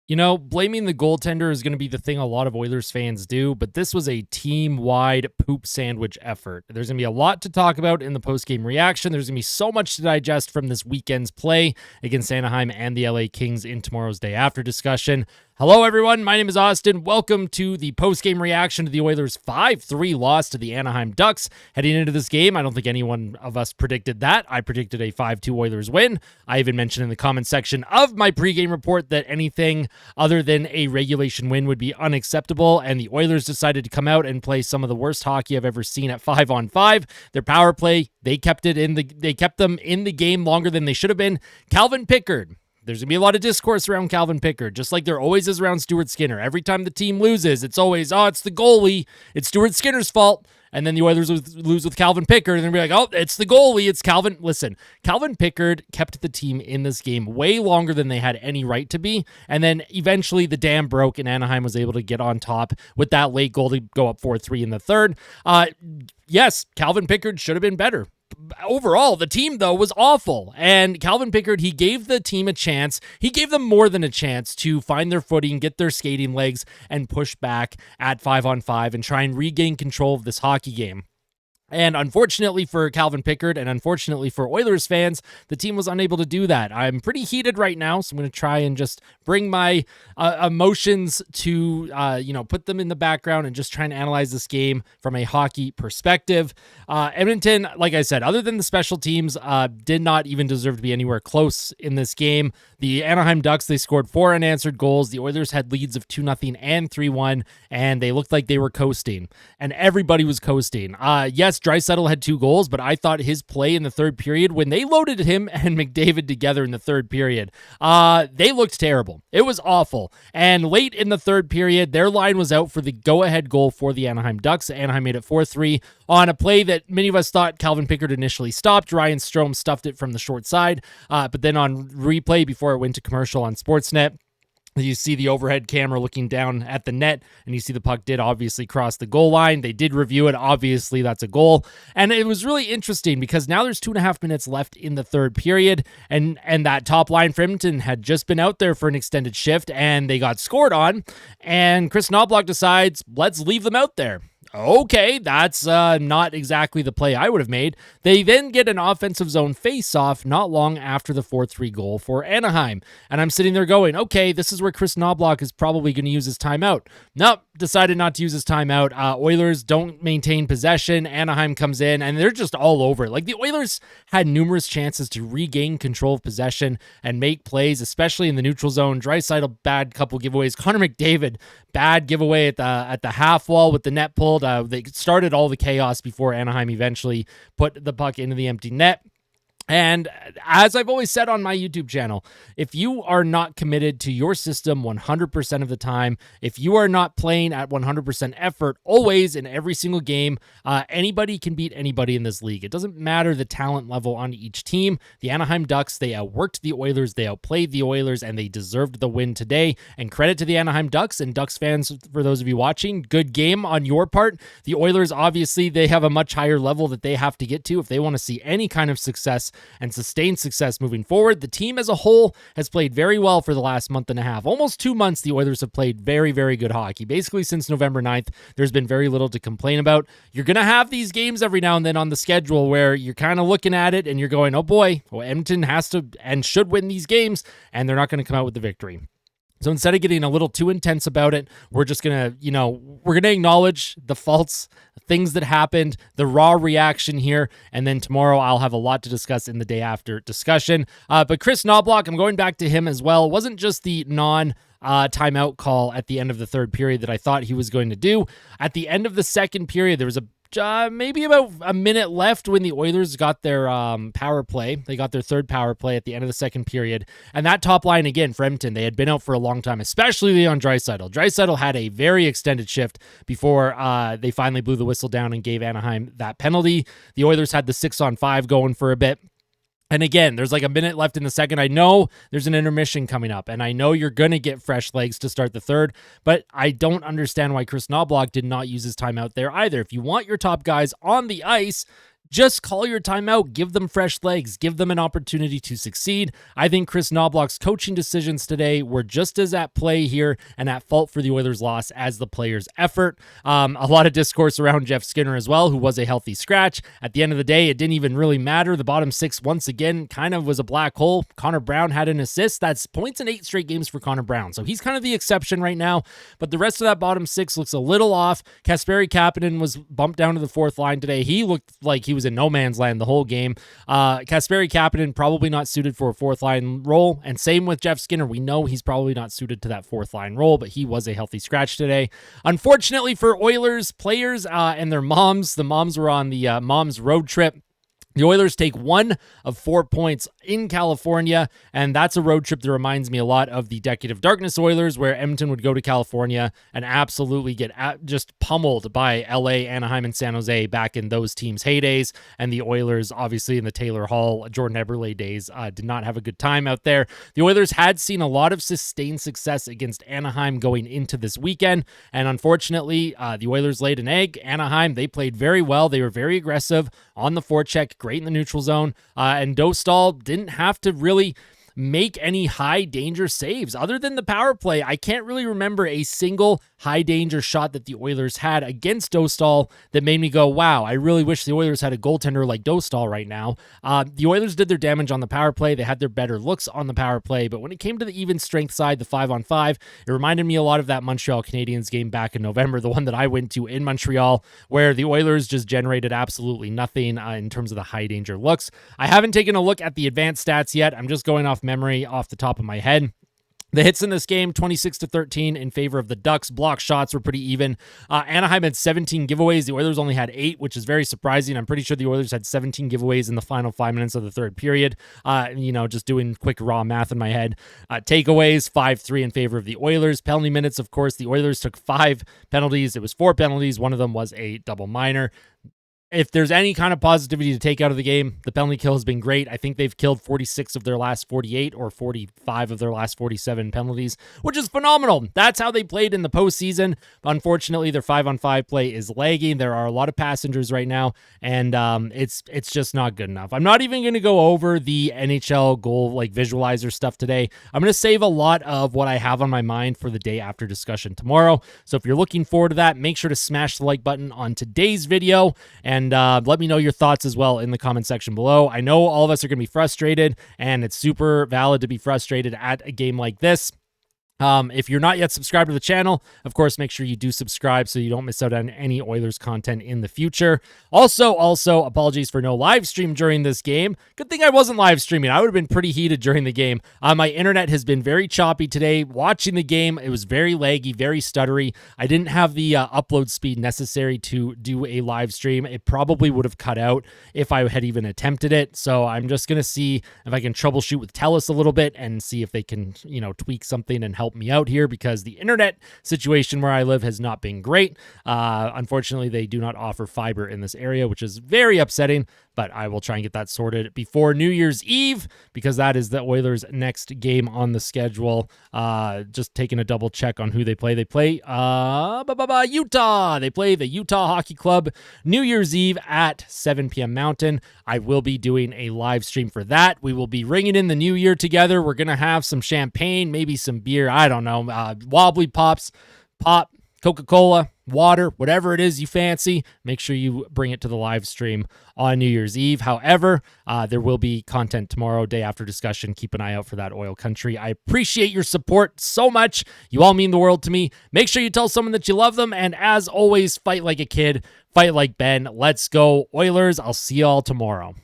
You know, blaming the goaltender is going to be the thing a lot of Oilers fans do, but this was a team-wide poop sandwich effort. There's going to be a lot to talk about in the post-game reaction. There's going to be so much to digest from this weekend's play against Anaheim and the LA Kings in tomorrow's day after discussion. Hello, everyone. My name is Austin. Welcome to the post-game reaction to the Oilers' 5-3 loss to the Anaheim Ducks. Heading into this game, I don't think anyone of us predicted that. I predicted a 5-2 Oilers win. I even mentioned in the comment section of my pregame report that anything other than a regulation win would be unacceptable, and the Oilers decided to come out and play some of the worst hockey I've ever seen at 5-on-5. Their power play, they kept them in the game longer than they should have been. Calvin Pickard. There's going to be a lot of discourse around Calvin Pickard, just like there always is around Stuart Skinner. Every time the team loses, it's always, it's the goalie. It's Stuart Skinner's fault. And then the Oilers lose with Calvin Pickard, and they'll be like, oh, it's the goalie. It's Calvin. Listen, Calvin Pickard kept the team in this game way longer than they had any right to be. And then eventually the dam broke, and Anaheim was able to get on top with that late goal to go up 4-3 in the third. Yes, Calvin Pickard should have been better. Overall, the team, though, was awful. And Calvin Pickard, he gave the team a chance. He gave them more than a chance to find their footing, get their skating legs, and push back at 5-on-5 and try and regain control of this hockey game. And unfortunately for Calvin Pickard and unfortunately for Oilers fans, the team was unable to do that. I'm pretty heated right now, so I'm going to try and just bring my emotions to, put them in the background and just try and analyze this game from a hockey perspective. Edmonton, like I said, other than the special teams, did not even deserve to be anywhere close in this game. The Anaheim Ducks, they scored 4 unanswered goals. The Oilers had leads of 2-0 and 3-1, and they looked like they were coasting. And everybody was coasting. Yes, Draisaitl had 2 goals, but I thought his play in the third period, when they loaded him and McDavid together in the third period, they looked terrible. It was awful. And late in the third period, their line was out for the go-ahead goal for the Anaheim Ducks. Anaheim made it 4-3 on a play that many of us thought Calvin Pickard initially stopped. Ryan Strome stuffed it from the short side, but then on replay before it went to commercial on Sportsnet, you see the overhead camera looking down at the net, and you see the puck did obviously cross the goal line. They did review it. Obviously, that's a goal. And it was really interesting because now there's 2.5 minutes left in the third period, and that top line for Edmonton had just been out there for an extended shift, and they got scored on, and Chris Knoblauch decides, let's leave them out there. Okay, that's not exactly the play I would have made. They then get an offensive zone face-off not long after the 4-3 goal for Anaheim. And I'm sitting there going, okay, this is where Chris Knoblauch is probably going to use his timeout. Nope, decided not to use his timeout. Oilers don't maintain possession. Anaheim comes in, and they're just all over it. Like, the Oilers had numerous chances to regain control of possession and make plays, especially in the neutral zone. Draisaitl, bad couple giveaways. Connor McDavid, bad giveaway at the half wall with the net pulled. They started all the chaos before Anaheim eventually put the puck into the empty net. And as I've always said on my YouTube channel, if you are not committed to your system 100% of the time, if you are not playing at 100% effort always in every single game, anybody can beat anybody in this league. It doesn't matter the talent level on each team. The Anaheim Ducks, they outworked the Oilers, they outplayed the Oilers, and they deserved the win today. And credit to the Anaheim Ducks and Ducks fans, for those of you watching, good game on your part. The Oilers, obviously, they have a much higher level that they have to get to if they want to see any kind of success and sustained success moving forward. The team as a whole has played very well for the last month and a half. Almost 2 months, the Oilers have played very, very good hockey. Basically, since November 9th, there's been very little to complain about. You're going to have these games every now and then on the schedule where you're kind of looking at it and you're going, oh boy, well, Edmonton has to and should win these games, and they're not going to come out with the victory. So instead of getting a little too intense about it, we're just going to, acknowledge the faults, things that happened, the raw reaction here, and then tomorrow I'll have a lot to discuss in the day after discussion. But Chris Knoblauch, I'm going back to him as well. It wasn't just the timeout call at the end of the third period that I thought he was going to do. At the end of the second period, there was maybe about a minute left when the Oilers got their power play. They got their third power play at the end of the second period. And that top line, again, for Edmonton, they had been out for a long time, especially Leon Draisaitl. Draisaitl had a very extended shift before they finally blew the whistle down and gave Anaheim that penalty. The Oilers had the 6-on-5 going for a bit. And again, there's like a minute left in the second. I know there's an intermission coming up, and I know you're going to get fresh legs to start the third, but I don't understand why Chris Knoblauch did not use his time out there either. If you want your top guys on the ice, Just call your timeout, give them fresh legs, give them an opportunity to succeed. I think Chris Knobloch's coaching decisions today were just as at play here and at fault for the Oilers' loss as the players' effort. A lot of discourse around Jeff Skinner as well, who was a healthy scratch. At the end of the day, it didn't even really matter. The bottom six, once again, kind of was a black hole. Connor Brown had an assist. That's points in 8 straight games for Connor Brown. So he's kind of the exception right now. But the rest of that bottom six looks a little off. Kasperi Kapanen was bumped down to the 4th line today. He looked like he was in no man's land the whole game. Kasperi Kapanen probably not suited for a 4th line role, and same with Jeff Skinner. We know he's probably not suited to that 4th line role, but he was a healthy scratch today. Unfortunately for Oilers players and their moms, the moms were on the mom's road trip. The Oilers take 1 of 4 points in California, and that's a road trip that reminds me a lot of the Decade of Darkness Oilers, where Edmonton would go to California and absolutely get just pummeled by LA, Anaheim, and San Jose back in those teams' heydays. And the Oilers, obviously in the Taylor Hall, Jordan Eberle days, did not have a good time out there. The Oilers had seen a lot of sustained success against Anaheim going into this weekend, and unfortunately, the Oilers laid an egg. Anaheim, they played very well. They were very aggressive on the forecheck, great in the neutral zone, and Dostal didn't have to really make any high danger saves other than the power play. I can't really remember a single high danger shot that the Oilers had against Dostal that made me go, wow, I really wish the Oilers had a goaltender like Dostal right now. The Oilers did their damage on the power play. They had their better looks on the power play, but when it came to the even strength side, the 5-on-5, it reminded me a lot of that Montreal Canadiens game back in November, the one that I went to in Montreal, where the Oilers just generated absolutely nothing in terms of the high danger looks. I haven't taken a look at the advanced stats yet. I'm just going off memory off the top of my head. The hits in this game, 26-13 in favor of the Ducks. Block shots were pretty even. Anaheim had 17 giveaways. The Oilers only had 8, which is very surprising. I'm pretty sure the Oilers had 17 giveaways in the final 5 minutes of the third period. Just doing quick raw math in my head. Takeaways, 5-3 in favor of the Oilers. Penalty minutes, of course, the Oilers took 5 penalties. It was 4 penalties. One of them was a double minor. If there's any kind of positivity to take out of the game, the penalty kill has been great. I think they've killed 46 of their last 48 or 45 of their last 47 penalties, which is phenomenal. That's how they played in the postseason. Unfortunately, their 5-on-5 play is lagging. There are a lot of passengers right now, and it's just not good enough. I'm not even going to go over the NHL goal visualizer stuff today. I'm going to save a lot of what I have on my mind for the day after discussion tomorrow. So if you're looking forward to that, make sure to smash the like button on today's video, and let me know your thoughts as well in the comment section below. I know all of us are going to be frustrated, and it's super valid to be frustrated at a game like this. If you're not yet subscribed to the channel, of course, make sure you do subscribe so you don't miss out on any Oilers content in the future. Also, apologies for no live stream during this game. Good thing I wasn't live streaming. I would have been pretty heated during the game. My internet has been very choppy today. Watching the game, it was very laggy, very stuttery. I didn't have the upload speed necessary to do a live stream. It probably would have cut out if I had even attempted it. So I'm just going to see if I can troubleshoot with TELUS a little bit and see if they can, tweak something and help me out here, because the internet situation where I live has not been great. Unfortunately, they do not offer fiber in this area, which is very upsetting, but I will try and get that sorted before New Year's Eve, because that is the Oilers' next game on the schedule. Just taking a double check on who they play. They play Utah. They play the Utah Hockey Club New Year's Eve at 7 p.m. Mountain. I will be doing a live stream for that. We will be ringing in the new year together. We're going to have some champagne, maybe some beer. I don't know. Wobbly pops, pop, Coca-Cola, water, whatever it is you fancy. Make sure you bring it to the live stream on New Year's Eve. However, there will be content tomorrow, day after discussion. Keep an eye out for that, Oil Country. I appreciate your support so much. You all mean the world to me. Make sure you tell someone that you love them. And as always, fight like a kid, fight like Ben. Let's go, Oilers. I'll see you all tomorrow.